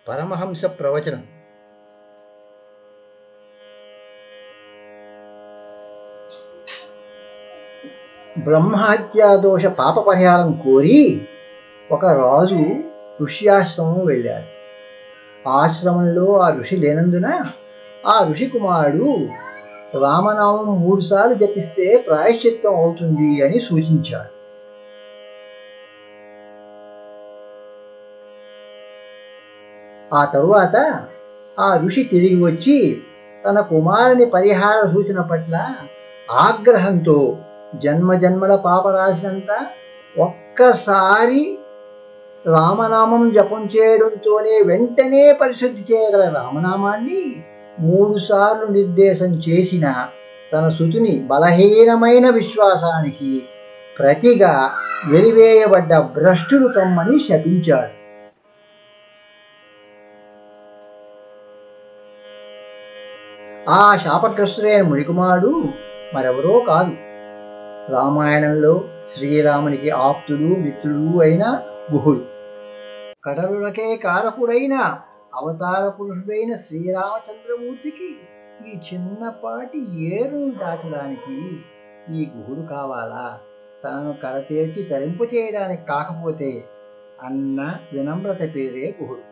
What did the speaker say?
పరమహంస ప్రవచనం. బ్రహ్మహత్యాదోష పాప పరిహారం కోరి ఒక రాజు ఋష్యాశ్రమం వెళ్ళాడు. ఆశ్రమంలో ఆ ఋషి లేనందున ఆ ఋషి కుమారుడు రామనామం 3 సార్లు జపిస్తే ప్రాయశ్చిత్తం అవుతుంది అని సూచించాడు. ఆ తరువాత ఆ ఋషి తిరిగి వచ్చి తన కుమారుని పరిహార సూచన పట్ల ఆగ్రహంతో జన్మజన్మల పాపరాశినంతా ఒక్కసారి రామనామం జపం చేయడంతోనే వెంటనే పరిశుద్ధి చేయగల రామనామాన్ని 3 సార్లు నిర్దేశం చేసిన తన సుతుని బలహీనమైన విశ్వాసానికి ప్రతిగా వెలివేయబడ్డ భ్రష్టుడు కమ్మని శపించాడు. ఆ శాపగ్రస్తుడైన మునికుమారుడు మరెవరో కాదు, రామాయణంలో శ్రీరామునికి ఆప్తుడు మిత్రుడు అయిన గుహుడు. కడలులకే కారకుడైన అవతార పురుషుడైన శ్రీరామచంద్రమూర్తికి ఈ చిన్నపాటి ఏరును దాటడానికి ఈ గుహుడు కావాలా? తనను కడతేర్చి తరింపు చేయడానికి కాకపోతే అన్న వినమ్రత పేరే గుహుడు.